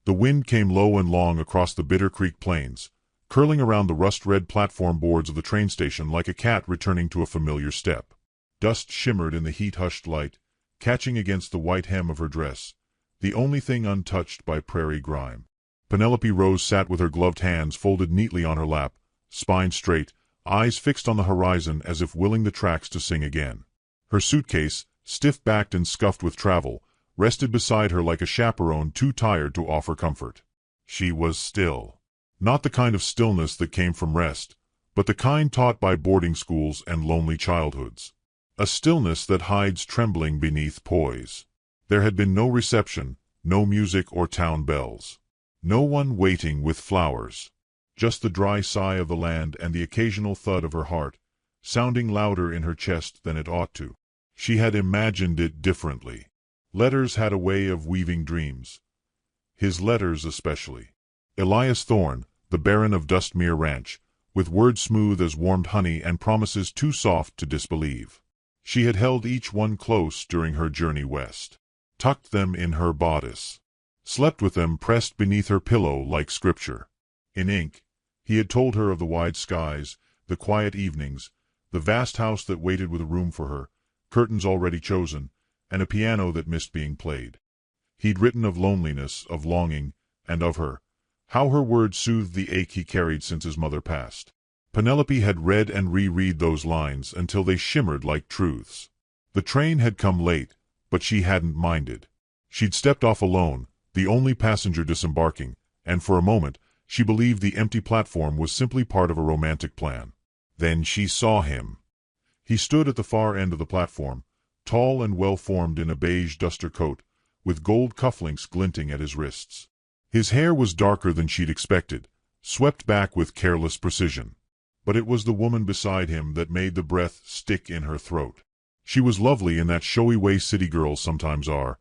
The wind came low and long across the Bitter Creek plains, curling around the rust-red platform boards of the train station like a cat returning to a familiar step. Dust shimmered in the heat-hushed light, catching against the white hem of her dress, the only thing untouched by prairie grime. Penelope Rose sat with her gloved hands folded neatly on her lap, spine straight, eyes fixed on the horizon as if willing the tracks to sing again. Her suitcase, stiff-backed and scuffed with travel, rested beside her like a chaperone too tired to offer comfort. She was still. Not the kind of stillness that came from rest, but the kind taught by boarding schools and lonely childhoods. A stillness that hides trembling beneath poise. There had been no reception, no music or town bells. No one waiting with flowers. Just the dry sigh of the land and the occasional thud of her heart, sounding louder in her chest than it ought to. She had imagined it differently. Letters had a way of weaving dreams. His letters especially. Elias Thorne, the Baron of Dustmere Ranch, with words smooth as warmed honey and promises too soft to disbelieve. She had held each one close during her journey west. Tucked them in her bodice. Slept with them pressed beneath her pillow like scripture. In ink, he had told her of the wide skies, the quiet evenings, the vast house that waited with a room for her, curtains already chosen, and a piano that missed being played. He'd written of loneliness, of longing, and of her, how her words soothed the ache he carried since his mother passed. Penelope had read and reread those lines until they shimmered like truths. The train had come late, but she hadn't minded. She'd stepped off alone, the only passenger disembarking, and for a moment she believed the empty platform was simply part of a romantic plan. Then she saw him. He stood at the far end of the platform, tall and well-formed in a beige duster coat, with gold cufflinks glinting at his wrists. His hair was darker than she'd expected, swept back with careless precision. But it was the woman beside him that made the breath stick in her throat. She was lovely in that showy way city girls sometimes are,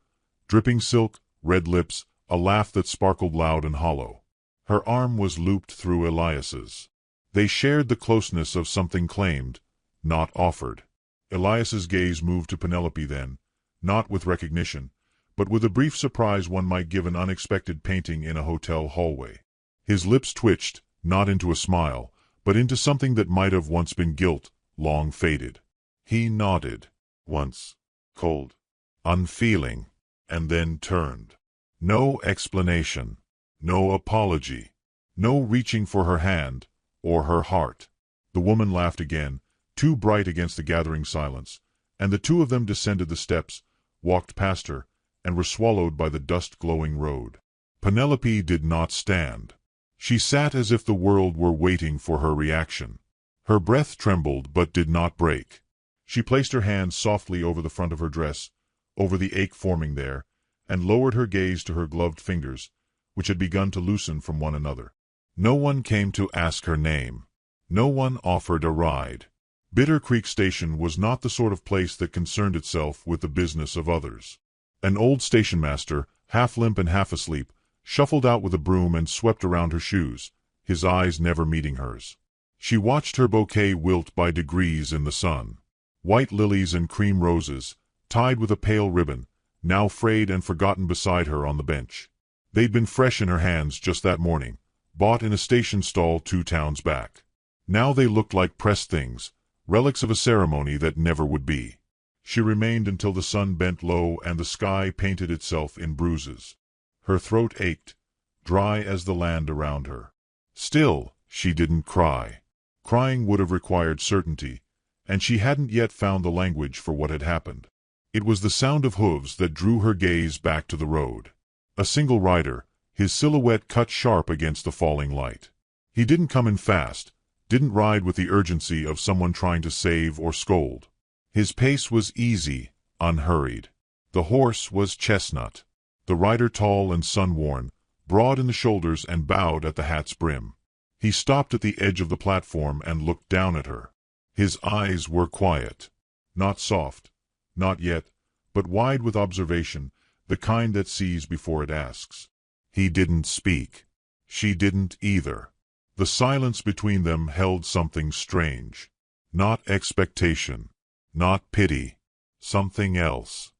dripping silk, red lips, a laugh that sparkled loud and hollow. Her arm was looped through Elias's. They shared the closeness of something claimed, not offered. Elias's gaze moved to Penelope then, not with recognition, but with a brief surprise one might give an unexpected painting in a hotel hallway. His lips twitched, not into a smile, but into something that might have once been guilt, long faded. He nodded, once, cold, unfeeling, and then turned. No explanation, no apology, no reaching for her hand, or her heart. The woman laughed again, too bright against the gathering silence, and the two of them descended the steps, walked past her, and were swallowed by the dust-glowing road. Penelope did not stand. She sat as if the world were waiting for her reaction. Her breath trembled but did not break. She placed her hands softly over the front of her dress, over the ache forming there, and lowered her gaze to her gloved fingers, which had begun to loosen from one another. No one came to ask her name. No one offered a ride. Bitter Creek Station was not the sort of place that concerned itself with the business of others. An old station-master, half limp and half asleep, shuffled out with a broom and swept around her shoes, his eyes never meeting hers. She watched her bouquet wilt by degrees in the sun. White lilies and cream roses, tied with a pale ribbon, now frayed and forgotten beside her on the bench. They'd been fresh in her hands just that morning, bought in a station stall 2 towns back. Now they looked like pressed things, relics of a ceremony that never would be. She remained until the sun bent low and the sky painted itself in bruises. Her throat ached, dry as the land around her. Still, she didn't cry. Crying would have required certainty, and she hadn't yet found the language for what had happened. It was the sound of hooves that drew her gaze back to the road. A single rider, his silhouette cut sharp against the falling light. He didn't come in fast, didn't ride with the urgency of someone trying to save or scold. His pace was easy, unhurried. The horse was chestnut, the rider tall and sun-worn, broad in the shoulders and bowed at the hat's brim. He stopped at the edge of the platform and looked down at her. His eyes were quiet, not soft, not yet, but wide with observation, the kind that sees before it asks. He didn't speak. She didn't either. The silence between them held something strange. Not expectation, not pity, something else.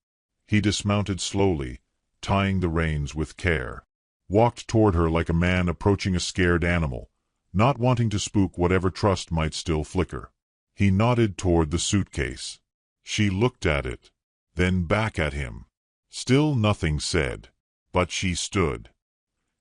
He dismounted slowly, tying the reins with care. walked toward her like a man approaching a scared animal, not wanting to spook whatever trust might still flicker. He nodded toward the suitcase. She looked at it, then back at him. Still nothing said, but she stood.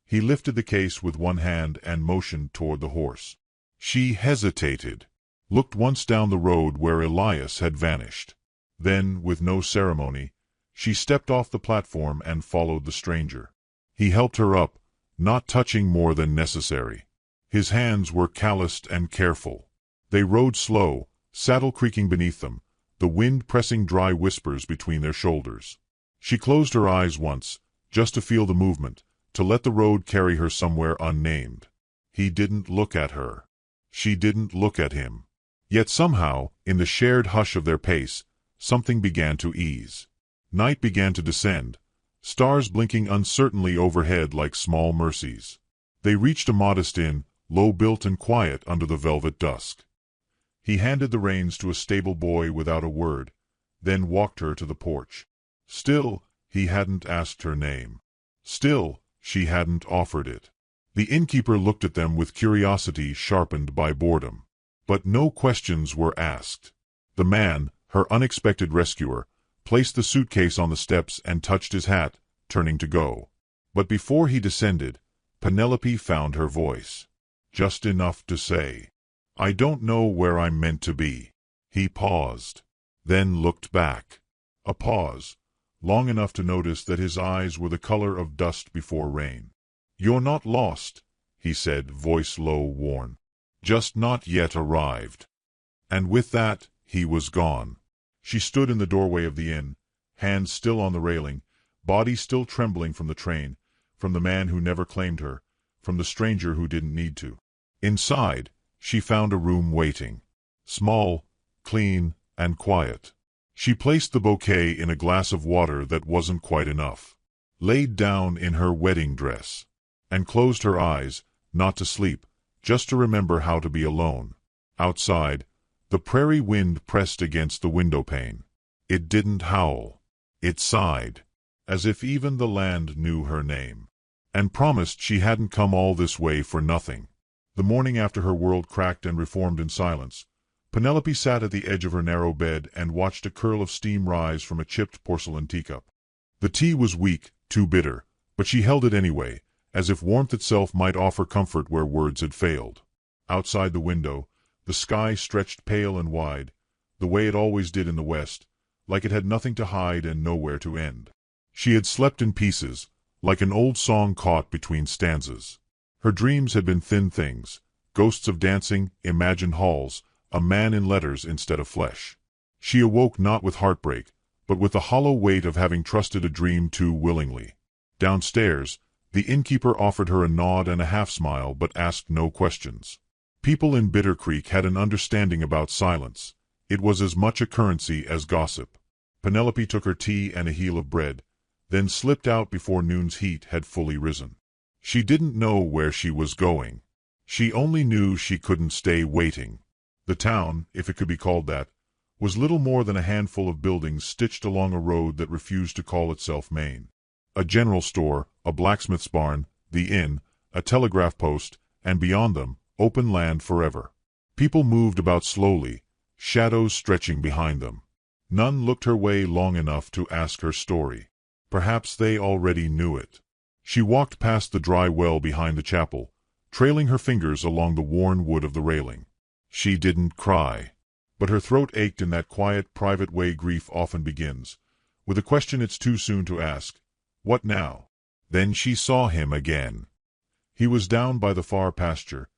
He lifted the case with one hand and motioned toward the horse. She hesitated, looked once down the road where Elias had vanished. Then, with no ceremony, she stepped off the platform and followed the stranger. He helped her up, not touching more than necessary. His hands were calloused and careful. They rode slow, saddle creaking beneath them, the wind pressing dry whispers between their shoulders. She closed her eyes once, just to feel the movement, to let the road carry her somewhere unnamed. He didn't look at her. She didn't look at him. Yet somehow, in the shared hush of their pace, something began to ease. Night began to descend, stars blinking uncertainly overhead like small mercies. They reached a modest inn, low-built and quiet under the velvet dusk. He handed the reins to a stable boy without a word, then walked her to the porch. Still, he hadn't asked her name. Still, she hadn't offered it. The innkeeper looked at them with curiosity sharpened by boredom. But no questions were asked. The man, her unexpected rescuer, placed the suitcase on the steps and touched his hat, turning to go. But before he descended, Penelope found her voice. Just enough to say, "I don't know where I'm meant to be." He paused, then looked back. A pause, long enough to notice that his eyes were the color of dust before rain. "You're not lost," he said, voice low, worn. "Just not yet arrived." And with that, he was gone. She stood in the doorway of the inn, hands still on the railing, body still trembling from the train, from the man who never claimed her, from the stranger who didn't need to. Inside, she found a room waiting. Small, clean, and quiet. She placed the bouquet in a glass of water that wasn't quite enough, laid down in her wedding dress, and closed her eyes, not to sleep, just to remember how to be alone. Outside, the prairie wind pressed against the windowpane. It didn't howl. It sighed, as if even the land knew her name, and promised she hadn't come all this way for nothing. The morning after her world cracked and reformed in silence, Penelope sat at the edge of her narrow bed and watched a curl of steam rise from a chipped porcelain teacup. The tea was weak, too bitter, but she held it anyway, as if warmth itself might offer comfort where words had failed. Outside the window, the sky stretched pale and wide, the way it always did in the west, like it had nothing to hide and nowhere to end. She had slept in pieces, like an old song caught between stanzas. Her dreams had been thin things, ghosts of dancing, imagined halls, a man in letters instead of flesh. She awoke not with heartbreak, but with the hollow weight of having trusted a dream too willingly. Downstairs, the innkeeper offered her a nod and a half-smile but asked no questions. People in Bitter Creek had an understanding about silence. It was as much a currency as gossip. Penelope took her tea and a heel of bread, then slipped out before noon's heat had fully risen. She didn't know where she was going. She only knew she couldn't stay waiting. The town, if it could be called that, was little more than a handful of buildings stitched along a road that refused to call itself Main. A general store, a blacksmith's barn, the inn, a telegraph post, and beyond them, open land forever. People moved about slowly, shadows stretching behind them. None looked her way long enough to ask her story. Perhaps they already knew it. She walked past the dry well behind the chapel, trailing her fingers along the worn wood of the railing. She didn't cry, but her throat ached in that quiet, private way grief often begins, with a question it's too soon to ask. What now? Then she saw him again. He was down by the far pasture,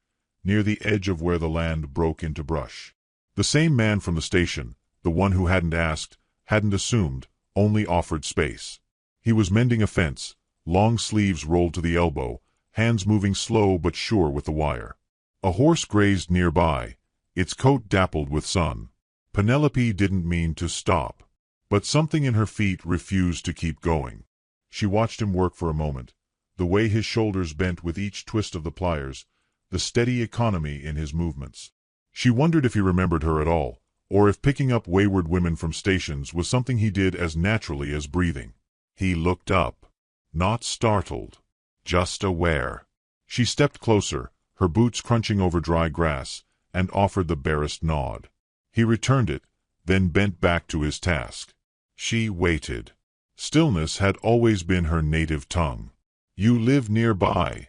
near the edge of where the land broke into brush. The same man from the station, the one who hadn't asked, hadn't assumed, only offered space. He was mending a fence, long sleeves rolled to the elbow, hands moving slow but sure with the wire. A horse grazed nearby, its coat dappled with sun. Penelope didn't mean to stop, but something in her feet refused to keep going. She watched him work for a moment, the way his shoulders bent with each twist of the pliers, the steady economy in his movements. She wondered if he remembered her at all, or if picking up wayward women from stations was something he did as naturally as breathing. He looked up, not startled, Just aware. She stepped closer, her boots crunching over dry grass, and offered the barest nod. He returned it, then bent back to his task. She waited. Stillness had always been her native tongue. "You live nearby?"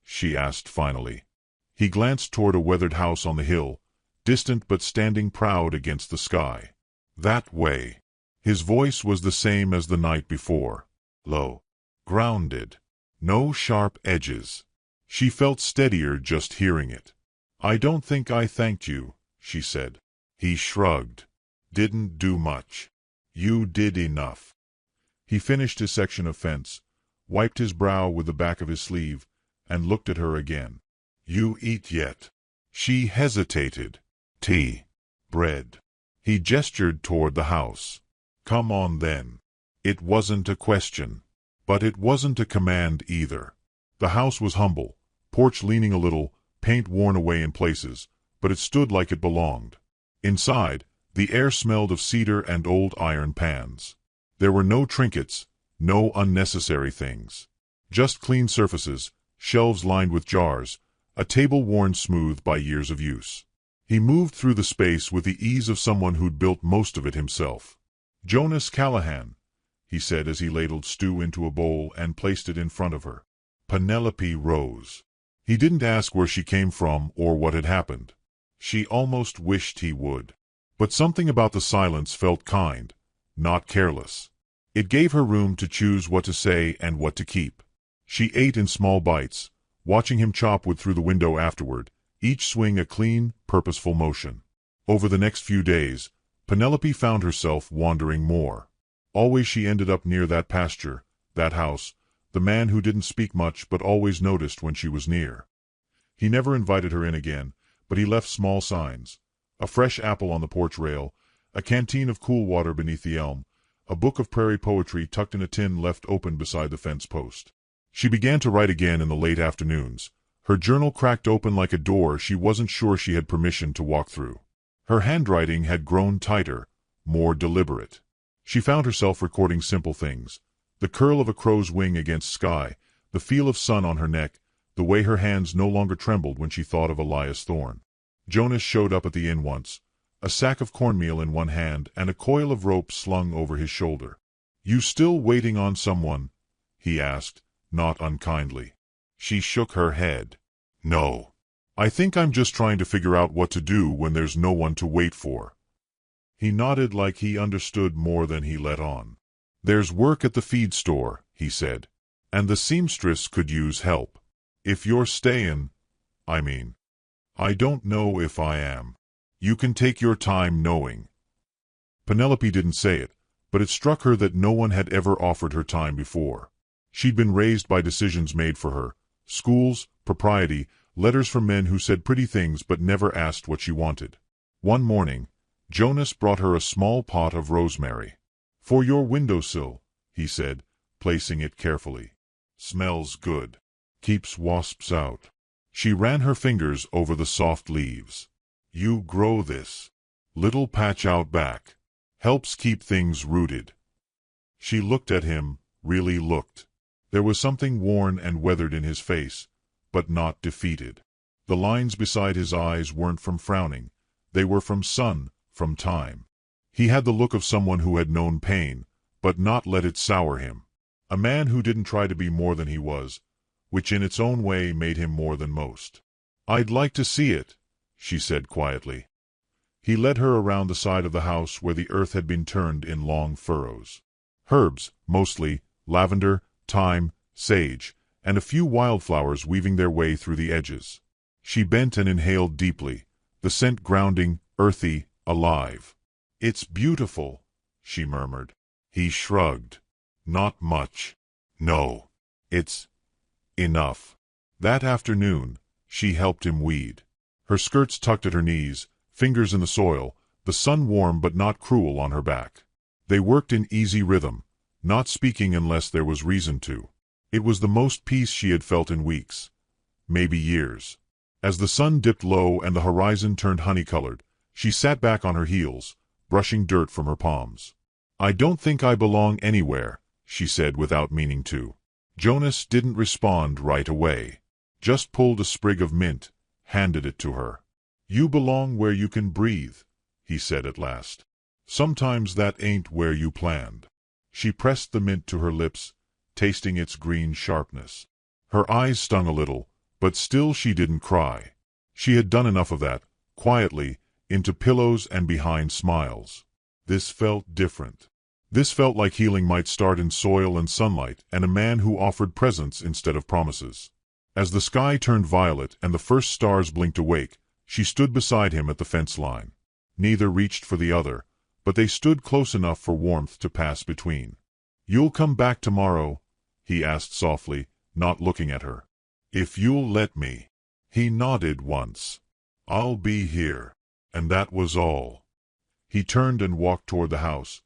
she asked finally. He glanced toward a weathered house on the hill, distant but standing proud against the sky. "That way." His voice was the same as the night before. Low. Grounded. No sharp edges. She felt steadier just hearing it. "I don't think I thanked you," she said. He shrugged. "Didn't do much." "You did enough." He finished his section of fence, wiped his brow with the back of his sleeve, and looked at her again. "You eat yet?" She hesitated. "Tea. Bread." He gestured toward the house. "Come on then." It wasn't a question. But it wasn't a command either. The house was humble, porch leaning a little, paint worn away in places, but it stood like it belonged. Inside, the air smelled of cedar and old iron pans. There were no trinkets, no unnecessary things. Just clean surfaces, shelves lined with jars, a table worn smooth by years of use. He moved through the space with the ease of someone who'd built most of it himself. "Jonas Callahan," he said as he ladled stew into a bowl and placed it in front of her. Penelope rose. He didn't ask where she came from or what had happened. She almost wished he would. But something about the silence felt kind, not careless. It gave her room to choose what to say and what to keep. She ate in small bites, watching him chop wood through the window afterward, each swing a clean, purposeful motion. Over the next few days, Penelope found herself wandering more. Always she ended up near that pasture, that house, the man who didn't speak much but always noticed when she was near. He never invited her in again, but he left small signs. A fresh apple on the porch rail, a canteen of cool water beneath the elm, a book of prairie poetry tucked in a tin left open beside the fence post. She began to write again in the late afternoons. Her journal cracked open like a door she wasn't sure she had permission to walk through. Her handwriting had grown tighter, more deliberate. She found herself recording simple things. The curl of a crow's wing against sky, the feel of sun on her neck, the way her hands no longer trembled when she thought of Elias Thorne. Jonas showed up at the inn once, a sack of cornmeal in one hand and a coil of rope slung over his shoulder. "You still waiting on someone?" he asked, not unkindly. She shook her head. "No. I think I'm just trying to figure out what to do when there's no one to wait for." He nodded like he understood more than he let on. "There's work at the feed store," he said, "and the seamstress could use help. If you're staying, I mean. I don't know if I am. You can take your time knowing." Penelope didn't say it, but it struck her that no one had ever offered her time before. She'd been raised by decisions made for her, schools, propriety, letters from men who said pretty things but never asked what she wanted. One morning, Jonas brought her a small pot of rosemary. "For your windowsill," he said, placing it carefully. "Smells good. Keeps wasps out." She ran her fingers over the soft leaves. "You grow this. Little patch out back. Helps keep things rooted." She looked at him, really looked. There was something worn and weathered in his face, but not defeated. The lines beside his eyes weren't from frowning. They were from sun, from time. He had the look of someone who had known pain, but not let it sour him. A man who didn't try to be more than he was, which in its own way made him more than most. "I'd like to see it," she said quietly. He led her around the side of the house where the earth had been turned in long furrows. Herbs, mostly, lavender, thyme, sage, and a few wildflowers weaving their way through the edges. She bent and inhaled deeply, the scent grounding, earthy, alive. "It's beautiful," she murmured. He shrugged. "Not much. No. It's enough." That afternoon, she helped him weed. Her skirts tucked at her knees, fingers in the soil, the sun warm but not cruel on her back. They worked in easy rhythm, not speaking unless there was reason to. It was the most peace she had felt in weeks, maybe years. As the sun dipped low and the horizon turned honey-colored, she sat back on her heels, brushing dirt from her palms. "I don't think I belong anywhere," she said without meaning to. Jonas didn't respond right away. Just pulled a sprig of mint, handed it to her. "You belong where you can breathe," he said at last. "Sometimes that ain't where you planned." She pressed the mint to her lips, tasting its green sharpness. Her eyes stung a little, but still she didn't cry. She had done enough of that, quietly, into pillows and behind smiles. This felt different. This felt like healing might start in soil and sunlight and a man who offered presents instead of promises. As the sky turned violet and the first stars blinked awake, she stood beside him at the fence line. Neither reached for the other, but they stood close enough for warmth to pass between. "You'll come back tomorrow?" he asked softly, not looking at her. "If you'll let me." He nodded once. "I'll be here." And that was all. He turned and walked toward the house,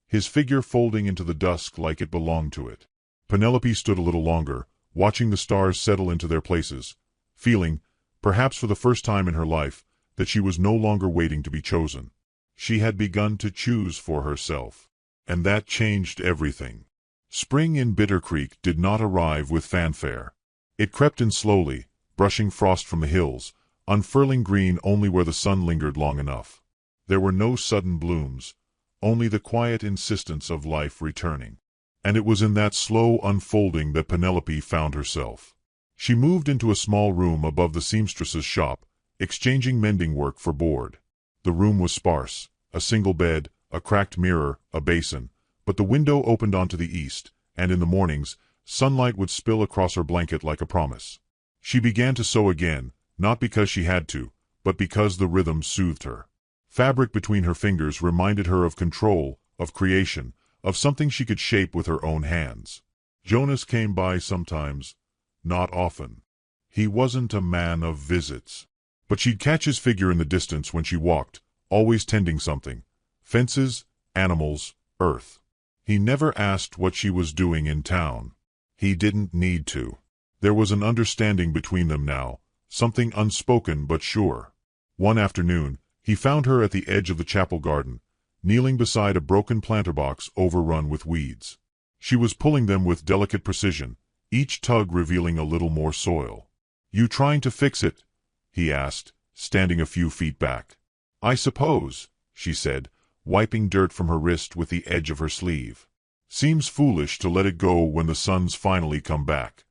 his figure folding into the dusk like it belonged to it. Penelope stood a little longer, watching the stars settle into their places, feeling, perhaps for the first time in her life, that she was no longer waiting to be chosen. She had begun to choose for herself. And that changed everything. Spring in Bitter Creek did not arrive with fanfare. It crept in slowly, brushing frost from the hills, unfurling green only where the sun lingered long enough. There were no sudden blooms, only the quiet insistence of life returning. And it was in that slow unfolding that Penelope found herself. She moved into a small room above the seamstress's shop, exchanging mending work for board. The room was sparse, a single bed, a cracked mirror, a basin, but the window opened onto the east, and in the mornings, sunlight would spill across her blanket like a promise. She began to sew again, not because she had to, but because the rhythm soothed her. Fabric between her fingers reminded her of control, of creation, of something she could shape with her own hands. Jonas came by sometimes, not often. He wasn't a man of visits. But she'd catch his figure in the distance when she walked, always tending something. Fences, animals, earth. He never asked what she was doing in town. He didn't need to. There was an understanding between them now, something unspoken but sure. One afternoon, he found her at the edge of the chapel garden, kneeling beside a broken planter box overrun with weeds. She was pulling them with delicate precision, each tug revealing a little more soil. "You trying to fix it?" he asked, standing a few feet back. "I suppose," she said, wiping dirt from her wrist with the edge of her sleeve. "Seems foolish to let it go when the sun's finally come back."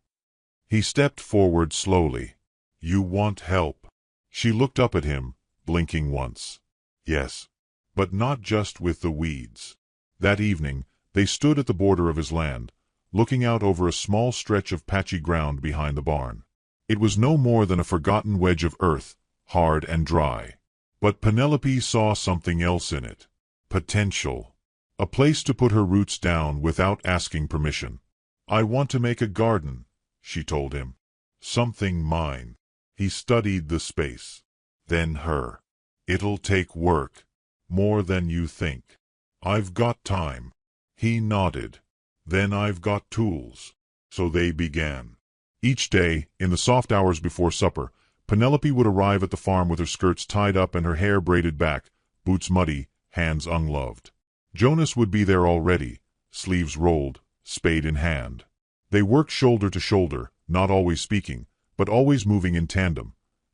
He stepped forward slowly. "You want help?" She looked up at him, blinking once. "Yes. But not just with the weeds." That evening, they stood at the border of his land, looking out over a small stretch of patchy ground behind the barn. It was no more than a forgotten wedge of earth, hard and dry. But Penelope saw something else in it. Potential. A place to put her roots down without asking permission. "I want to make a garden," she told him. "Something mine." He studied the space. Then her. "It'll take work. More than you think." "I've got time." He nodded. "Then I've got tools." So they began. Each day, in the soft hours before supper, Penelope would arrive at the farm with her skirts tied up and her hair braided back, boots muddy, hands ungloved. Jonas would be there already, sleeves rolled, spade in hand. They worked shoulder to shoulder, not always speaking, but always moving in tandem,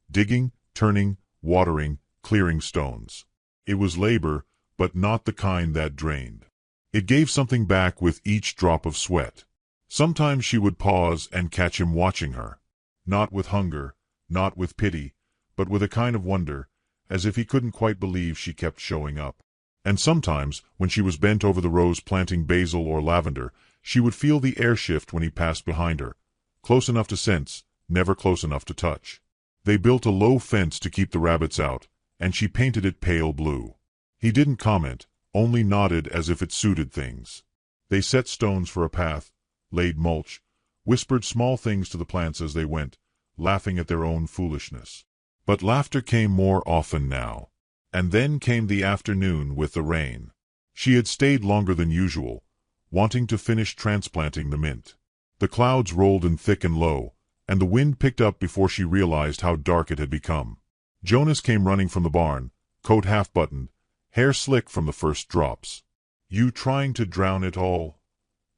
digging, turning, watering, clearing stones. It was labor, but not the kind that drained. It gave something back with each drop of sweat. Sometimes she would pause and catch him watching her. Not with hunger, not with pity, but with a kind of wonder, as if he couldn't quite believe she kept showing up. And sometimes, when she was bent over the rows planting basil or lavender, she would feel the air shift when he passed behind her, close enough to sense, never close enough to touch. They built a low fence to keep the rabbits out, and she painted it pale blue. He didn't comment, only nodded as if it suited things. They set stones for a path, laid mulch, whispered small things to the plants as they went, laughing at their own foolishness. But laughter came more often now. And then came the afternoon with the rain. She had stayed longer than usual, wanting to finish transplanting the mint. The clouds rolled in thick and low, and the wind picked up before she realized how dark it had become. Jonas came running from the barn, coat half-buttoned, hair slick from the first drops. "You trying to drown it all?"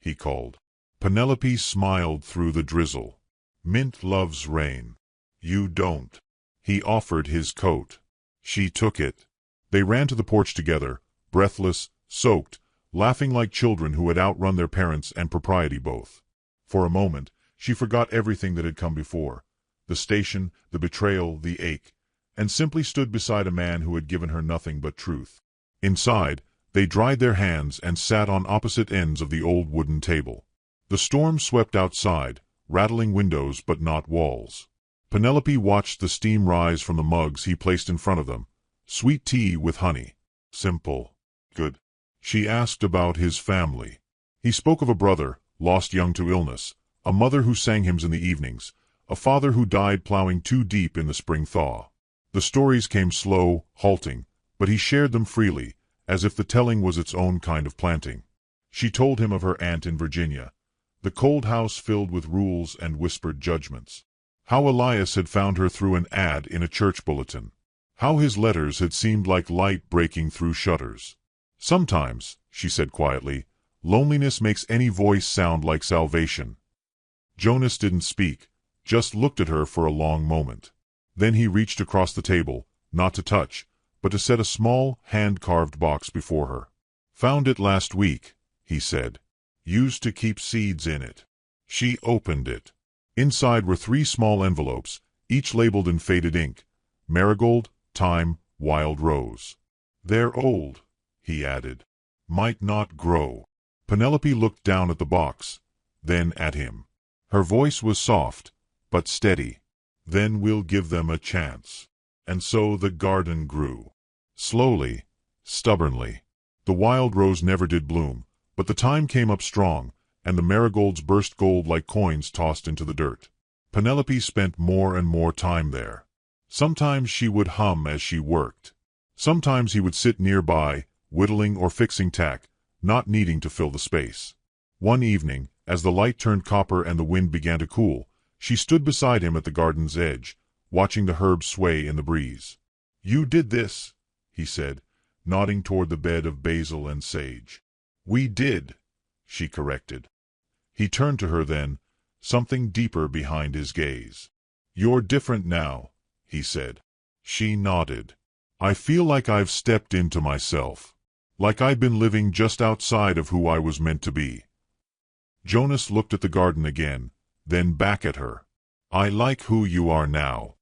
he called. Penelope smiled through the drizzle. Mint loves rain. You don't. He offered his coat. She took it. They ran to the porch together, breathless, soaked, laughing like children who had outrun their parents and propriety both. For a moment, she forgot everything that had come before, the station, the betrayal, the ache, and simply stood beside a man who had given her nothing but truth. Inside, they dried their hands and sat on opposite ends of the old wooden table. The storm swept outside, rattling windows but not walls. Penelope watched the steam rise from the mugs he placed in front of them. Sweet tea with honey. Simple. Good. She asked about his family. He spoke of a brother, lost young to illness, a mother who sang hymns in the evenings, a father who died plowing too deep in the spring thaw. The stories came slow, halting, but he shared them freely, as if the telling was its own kind of planting. She told him of her aunt in Virginia, the cold house filled with rules and whispered judgments. How Elias had found her through an ad in a church bulletin. How his letters had seemed like light breaking through shutters. Sometimes, she said quietly, loneliness makes any voice sound like salvation. Jonas didn't speak, just looked at her for a long moment. Then he reached across the table, not to touch, but to set a small, hand-carved box before her. Found it last week, he said. Used to keep seeds in it. She opened it. Inside were 3 small envelopes, each labeled in faded ink. Marigold, thyme, wild rose. They're old, he added. Might not grow. Penelope looked down at the box, then at him. Her voice was soft, but steady. Then we'll give them a chance. And so the garden grew. Slowly, stubbornly. The wild rose never did bloom, but the thyme came up strong, and the marigolds burst gold like coins tossed into the dirt. Penelope spent more and more time there. Sometimes she would hum as she worked. Sometimes he would sit nearby, whittling or fixing tack, not needing to fill the space. One evening, as the light turned copper and the wind began to cool, she stood beside him at the garden's edge, watching the herbs sway in the breeze. You did this, he said, nodding toward the bed of basil and sage. We did, she corrected. He turned to her then, something deeper behind his gaze. You're different now, he said. She nodded. I feel like I've stepped into myself. Like I'd been living just outside of who I was meant to be. Jonas looked at the garden again, then back at her. I like who you are now.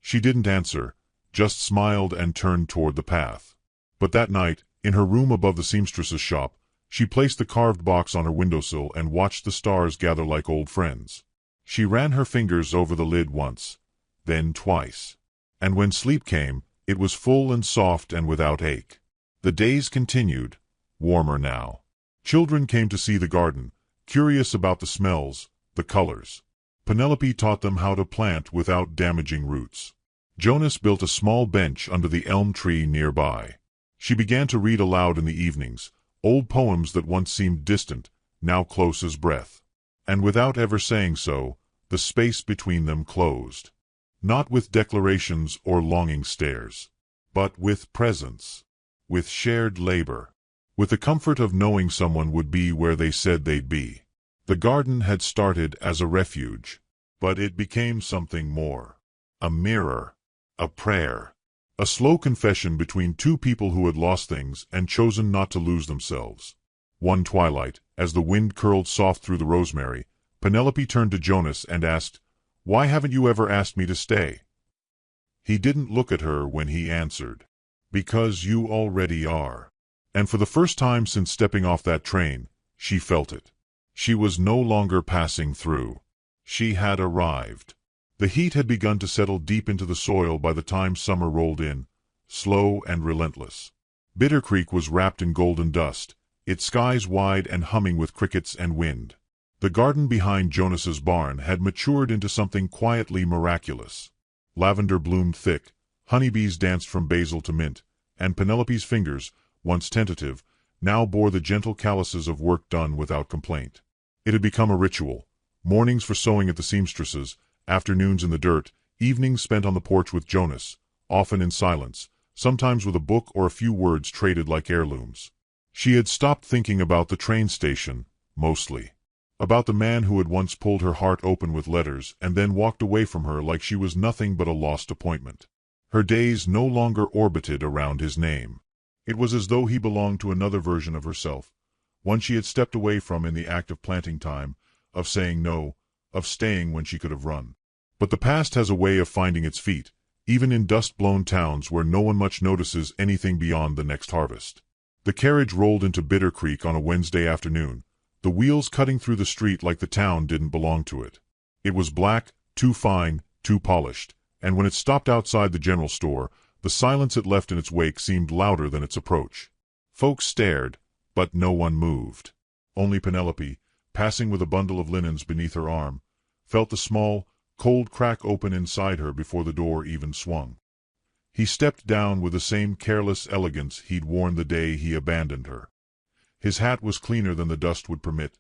She didn't answer, just smiled and turned toward the path. But that night, in her room above the seamstress's shop, she placed the carved box on her windowsill and watched the stars gather like old friends. She ran her fingers over the lid once, then twice. And when sleep came, it was full and soft and without ache. The days continued, warmer now. Children came to see the garden, curious about the smells, the colors. Penelope taught them how to plant without damaging roots. Jonas built a small bench under the elm tree nearby. She began to read aloud in the evenings, old poems that once seemed distant, now close as breath. And without ever saying so, the space between them closed. Not with declarations or longing stares, but with presence, with shared labor, with the comfort of knowing someone would be where they said they'd be. The garden had started as a refuge, but it became something more. A mirror, a prayer, a slow confession between 2 people who had lost things and chosen not to lose themselves. One twilight, as the wind curled soft through the rosemary, Penelope turned to Jonas and asked, "Why haven't you ever asked me to stay?" He didn't look at her when he answered, "Because you already are." And for the first time since stepping off that train, she felt it. She was no longer passing through. She had arrived. The heat had begun to settle deep into the soil by the time summer rolled in, slow and relentless. Bitter Creek was wrapped in golden dust, its skies wide and humming with crickets and wind. The garden behind Jonas's barn had matured into something quietly miraculous. Lavender bloomed thick, honeybees danced from basil to mint, and Penelope's fingers, once tentative, now bore the gentle calluses of work done without complaint. It had become a ritual. Mornings for sewing at the seamstress's, afternoons in the dirt, evenings spent on the porch with Jonas, often in silence, sometimes with a book or a few words traded like heirlooms. She had stopped thinking about the train station, mostly. About the man who had once pulled her heart open with letters and then walked away from her like she was nothing but a lost appointment. Her days no longer orbited around his name. It was as though he belonged to another version of herself, one she had stepped away from in the act of planting time, of saying no, of staying when she could have run. But the past has a way of finding its feet, even in dust-blown towns where no one much notices anything beyond the next harvest. The carriage rolled into Bitter Creek on a Wednesday afternoon, the wheels cutting through the street like the town didn't belong to it. It was black, too fine, too polished, and when it stopped outside the general store, the silence it left in its wake seemed louder than its approach. Folks stared, but no one moved. Only Penelope, passing with a bundle of linens beneath her arm, felt the small, cold crack open inside her before the door even swung. He stepped down with the same careless elegance he'd worn the day he abandoned her. His hat was cleaner than the dust would permit,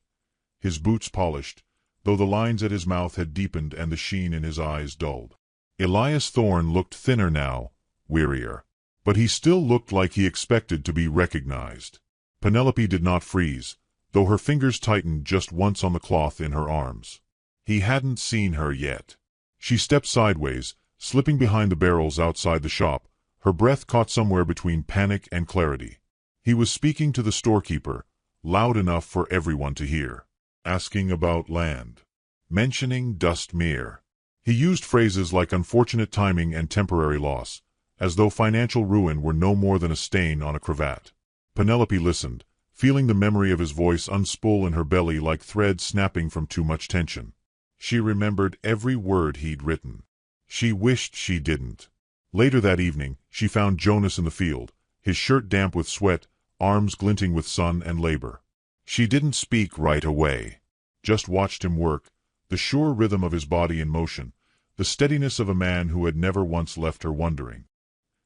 his boots polished, though the lines at his mouth had deepened and the sheen in his eyes dulled. Elias Thorne looked thinner now, wearier, but he still looked like he expected to be recognized. Penelope did not freeze, though her fingers tightened just once on the cloth in her arms. He hadn't seen her yet. She stepped sideways, slipping behind the barrels outside the shop, her breath caught somewhere between panic and clarity. He was speaking to the storekeeper, loud enough for everyone to hear, asking about land, mentioning Dustmere. He used phrases like unfortunate timing and temporary loss, as though financial ruin were no more than a stain on a cravat. Penelope listened, feeling the memory of his voice unspool in her belly like threads snapping from too much tension. She remembered every word he'd written. She wished she didn't. Later that evening, she found Jonas in the field, his shirt damp with sweat, arms glinting with sun and labor. She didn't speak right away, just watched him work, the sure rhythm of his body in motion, the steadiness of a man who had never once left her wondering.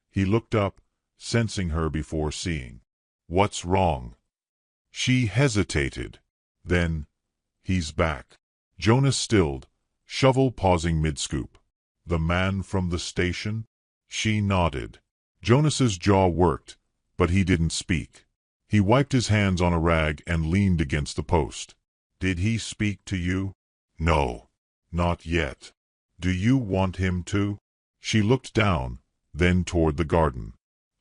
He looked up, sensing her before seeing. "What's wrong?" She hesitated. Then, "He's back." Jonas stilled, shovel pausing mid-scoop. "The man from the station?" She nodded. Jonas's jaw worked, but he didn't speak. He wiped his hands on a rag and leaned against the post. "Did he speak to you?" "No, not yet." "Do you want him to?" She looked down, then toward the garden.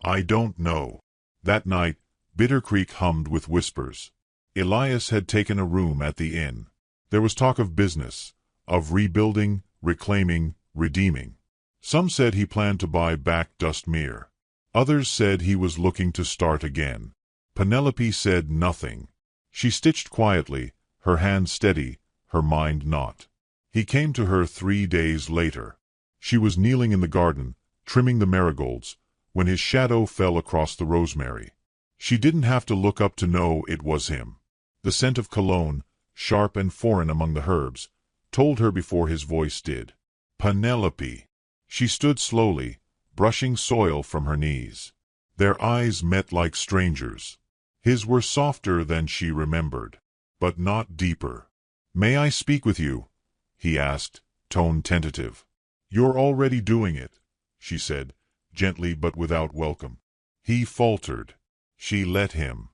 "I don't know." That night, Bitter Creek hummed with whispers. Elias had taken a room at the inn. There was talk of business, of rebuilding, reclaiming, redeeming. Some said he planned to buy back Dustmere. Others said he was looking to start again. Penelope said nothing. She stitched quietly, her hand steady, her mind not. He came to her 3 days later. She was kneeling in the garden, trimming the marigolds, when his shadow fell across the rosemary. She didn't have to look up to know it was him. The scent of cologne, sharp and foreign among the herbs, told her before his voice did. "Penelope." She stood slowly, brushing soil from her knees. Their eyes met like strangers. His were softer than she remembered, but not deeper. "May I speak with you?" he asked, tone tentative. "You're already doing it," she said, gently but without welcome. He faltered. She let him.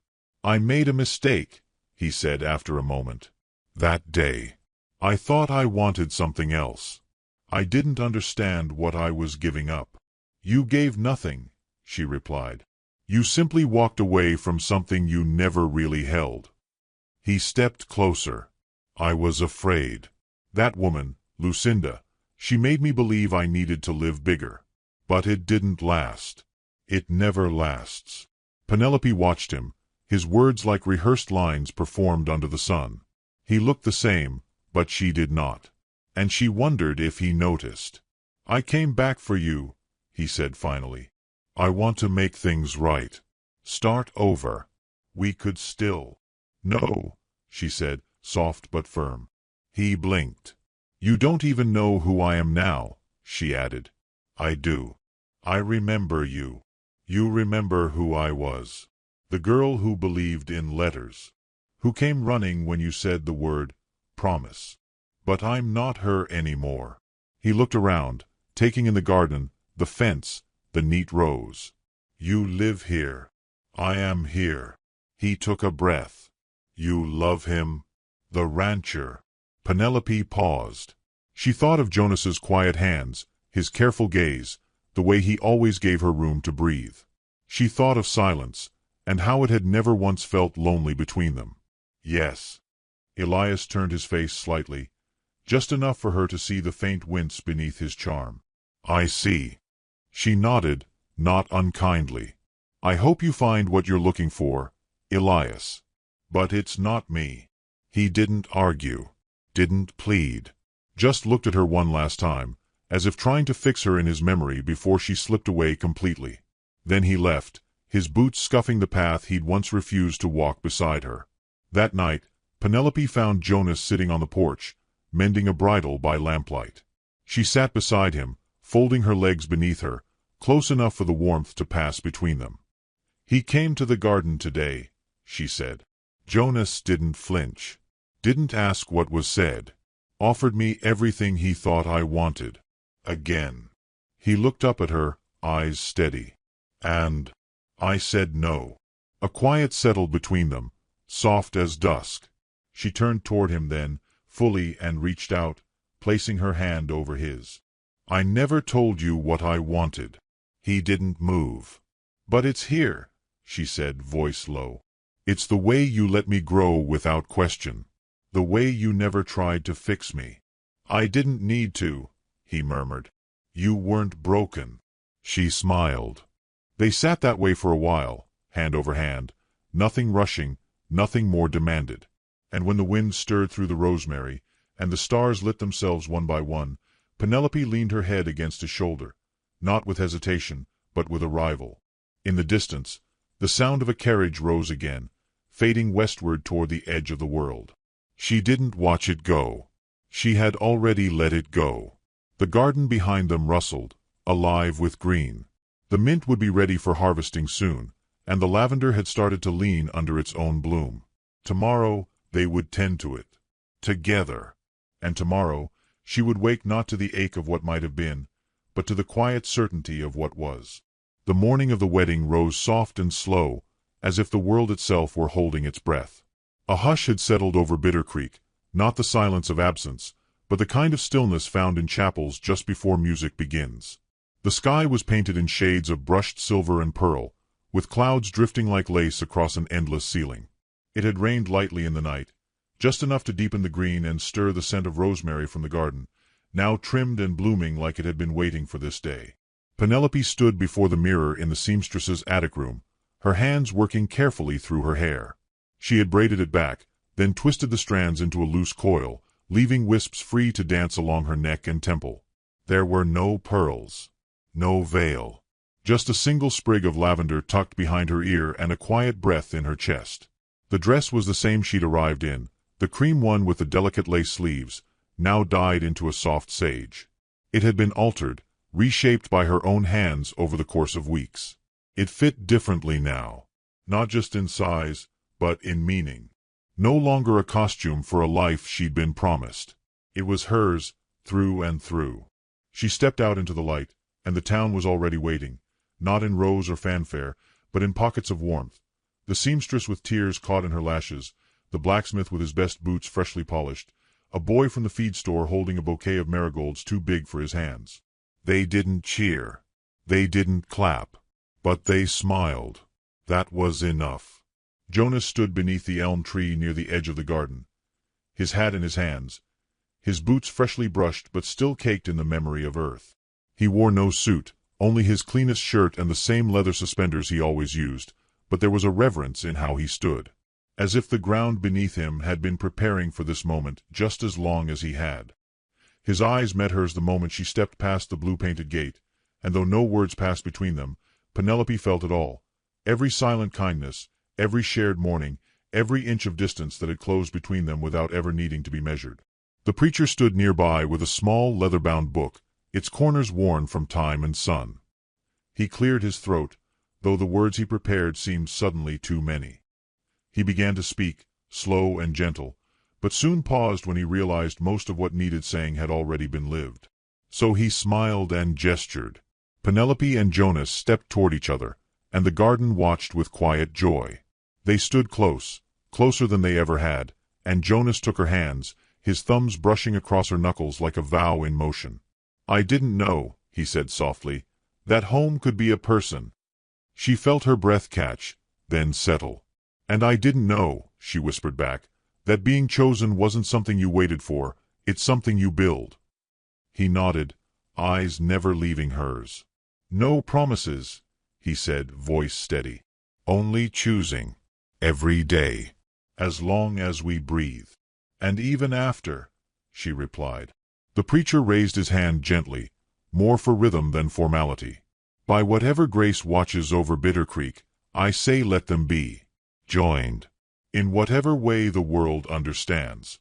"I made a mistake," he said after a moment. "That day. I thought I wanted something else. I didn't understand what I was giving up." "You gave nothing," she replied. "You simply walked away from something you never really held." He stepped closer. "I was afraid. That woman, Lucinda, she made me believe I needed to live bigger. But it didn't last. It never lasts." Penelope watched him, his words like rehearsed lines performed under the sun. He looked the same, but she did not. And she wondered if he noticed. "I came back for you," he said finally. "I want to make things right. Start over. We could still." "No," she said, soft but firm. He blinked. "You don't even know who I am now," she added. "I do. I remember you. You remember who I was. The girl who believed in letters. Who came running when you said the word promise. But I'm not her anymore." He looked around, taking in the garden, the fence, the neat rows. "You live here. I am here." He took a breath. "You love him?" The rancher. Penelope paused. She thought of Jonas's quiet hands, his careful gaze, the way he always gave her room to breathe. She thought of silence, and how it had never once felt lonely between them. Yes. Elias turned his face slightly, just enough for her to see the faint wince beneath his charm. I see. She nodded, not unkindly. I hope you find what you're looking for, Elias. But it's not me. He didn't argue, didn't plead, just looked at her one last time, as if trying to fix her in his memory before she slipped away completely. Then he left, his boots scuffing the path he'd once refused to walk beside her. That night, Penelope found Jonas sitting on the porch, mending a bridle by lamplight. She sat beside him, folding her legs beneath her, close enough for the warmth to pass between them. He came to the garden today, she said. Jonas didn't flinch, didn't ask what was said, offered me everything he thought I wanted. Again. He looked up at her, eyes steady. And I said no. A quiet settled between them, soft as dusk. She turned toward him then, fully, and reached out, placing her hand over his. I never told you what I wanted. He didn't move. But it's here, she said, voice low. It's the way you let me grow without question. The way you never tried to fix me. I didn't need to, he murmured. You weren't broken. She smiled. They sat that way for a while, hand over hand, nothing rushing, nothing more demanded. And when the wind stirred through the rosemary, and the stars lit themselves one by one, Penelope leaned her head against his shoulder, not with hesitation, but with arrival. In the distance, the sound of a carriage rose again, fading westward toward the edge of the world. She didn't watch it go. She had already let it go. The garden behind them rustled, alive with green. The mint would be ready for harvesting soon, and the lavender had started to lean under its own bloom. Tomorrow they would tend to it. Together. And tomorrow she would wake not to the ache of what might have been, but to the quiet certainty of what was. The morning of the wedding rose soft and slow, as if the world itself were holding its breath. A hush had settled over Bitter Creek, not the silence of absence, but the kind of stillness found in chapels just before music begins. The sky was painted in shades of brushed silver and pearl, with clouds drifting like lace across an endless ceiling. It had rained lightly in the night, just enough to deepen the green and stir the scent of rosemary from the garden, now trimmed and blooming like it had been waiting for this day. Penelope stood before the mirror in the seamstress's attic room, her hands working carefully through her hair. She had braided it back, then twisted the strands into a loose coil, leaving wisps free to dance along her neck and temple. There were no pearls, no veil, just a single sprig of lavender tucked behind her ear and a quiet breath in her chest. The dress was the same she'd arrived in, the cream one with the delicate lace sleeves, now dyed into a soft sage. It had been altered, reshaped by her own hands over the course of weeks. It fit differently now, not just in size, but in meaning. No longer a costume for a life she'd been promised. It was hers, through and through. She stepped out into the light, and the town was already waiting, not in rows or fanfare, but in pockets of warmth. The seamstress with tears caught in her lashes, the blacksmith with his best boots freshly polished, a boy from the feed store holding a bouquet of marigolds too big for his hands. They didn't cheer. They didn't clap. But they smiled. That was enough. Jonas stood beneath the elm tree near the edge of the garden, his hat in his hands, his boots freshly brushed but still caked in the memory of earth. He wore no suit, only his cleanest shirt and the same leather suspenders he always used, but there was a reverence in how he stood, as if the ground beneath him had been preparing for this moment just as long as he had. His eyes met hers the moment she stepped past the blue-painted gate, and though no words passed between them, Penelope felt it all, every silent kindness, every shared mourning, every inch of distance that had closed between them without ever needing to be measured. The preacher stood nearby with a small leather-bound book, its corners worn from time and sun. He cleared his throat, though the words he prepared seemed suddenly too many. He began to speak, slow and gentle, but soon paused when he realized most of what needed saying had already been lived. So he smiled and gestured. Penelope and Jonas stepped toward each other, and the garden watched with quiet joy. They stood close, closer than they ever had, and Jonas took her hands, his thumbs brushing across her knuckles like a vow in motion. "I didn't know," he said softly, "that home could be a person." She felt her breath catch, then settle. "And I didn't know," she whispered back, "that being chosen wasn't something you waited for, it's something you build." He nodded, eyes never leaving hers. "No promises," he said, voice steady. "Only choosing. Every day. As long as we breathe." "And even after," she replied. The preacher raised his hand gently, more for rhythm than formality. "By whatever grace watches over Bitter Creek, I say let them be joined. In whatever way the world understands."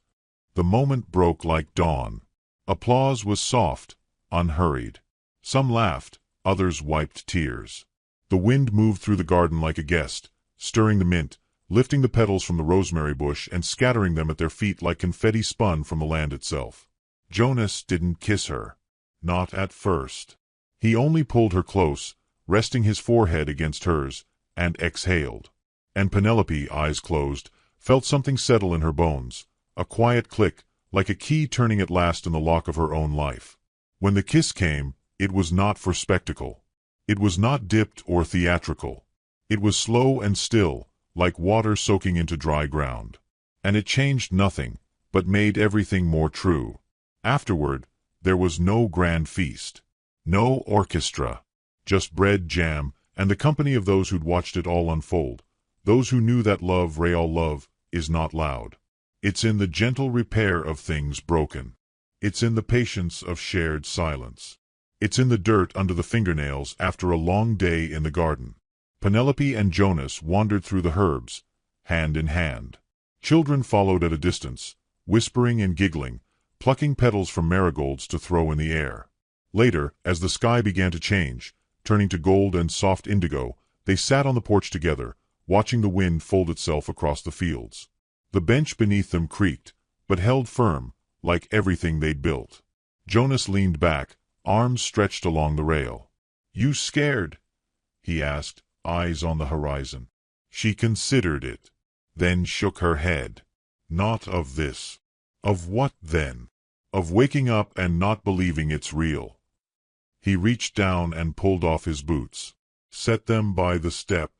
The moment broke like dawn. Applause was soft, unhurried. Some laughed, others wiped tears. The wind moved through the garden like a guest, stirring the mint, lifting the petals from the rosemary bush and scattering them at their feet like confetti spun from the land itself. Jonas didn't kiss her. Not at first. He only pulled her close, resting his forehead against hers, and exhaled. And Penelope, eyes closed, felt something settle in her bones, a quiet click, like a key turning at last in the lock of her own life. When the kiss came, it was not for spectacle. It was not dipped or theatrical. It was slow and still, like water soaking into dry ground. And it changed nothing, but made everything more true. Afterward, there was no grand feast. No orchestra. Just bread, jam, and the company of those who'd watched it all unfold. Those who knew that love, real love, is not loud. It's in the gentle repair of things broken. It's in the patience of shared silence. It's in the dirt under the fingernails after a long day in the garden. Penelope and Jonas wandered through the herbs, hand in hand. Children followed at a distance, whispering and giggling, plucking petals from marigolds to throw in the air. Later, as the sky began to change, turning to gold and soft indigo, they sat on the porch together, watching the wind fold itself across the fields. The bench beneath them creaked, but held firm, like everything they'd built. Jonas leaned back, arms stretched along the rail. "You scared?" he asked, eyes on the horizon. She considered it, then shook her head. "Not of this." "Of what, then?" "Of waking up and not believing it's real." He reached down and pulled off his boots, set them by the step,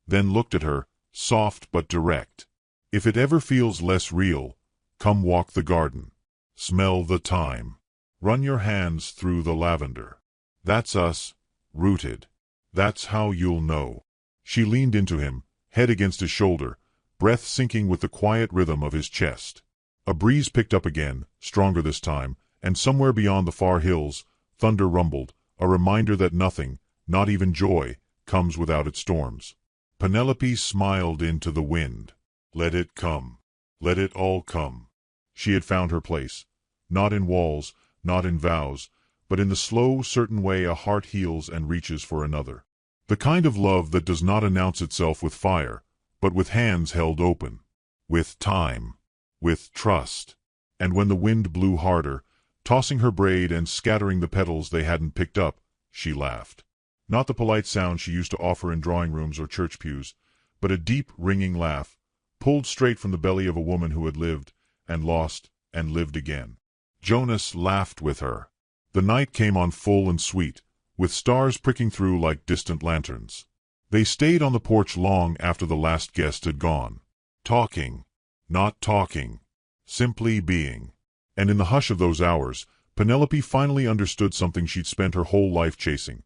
then looked at her, soft but direct. "If it ever feels less real, come walk the garden. Smell the thyme. Run your hands through the lavender. That's us, rooted. That's how you'll know." She leaned into him, head against his shoulder, breath sinking with the quiet rhythm of his chest. A breeze picked up again, stronger this time, and somewhere beyond the far hills, thunder rumbled, a reminder that nothing, not even joy, comes without its storms. Penelope smiled into the wind. Let it come. Let it all come. She had found her place. Not in walls, not in vows, but in the slow, certain way a heart heals and reaches for another. The kind of love that does not announce itself with fire, but with hands held open. With time. With trust. And when the wind blew harder, tossing her braid and scattering the petals they hadn't picked up, she laughed. Not the polite sound she used to offer in drawing rooms or church pews, but a deep, ringing laugh, pulled straight from the belly of a woman who had lived, and lost, and lived again. Jonas laughed with her. The night came on full and sweet, with stars pricking through like distant lanterns. They stayed on the porch long after the last guest had gone. Talking. Not talking. Simply being. And in the hush of those hours, Penelope finally understood something she'd spent her whole life chasing.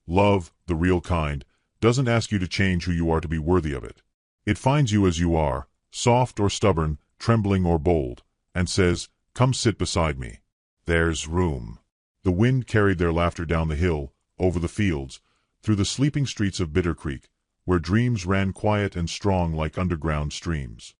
Love, the real kind, doesn't ask you to change who you are to be worthy of it. It finds you as you are, soft or stubborn, trembling or bold, and says, "Come sit beside me. There's room." The wind carried their laughter down the hill, over the fields, through the sleeping streets of Bitter Creek, where dreams ran quiet and strong like underground streams.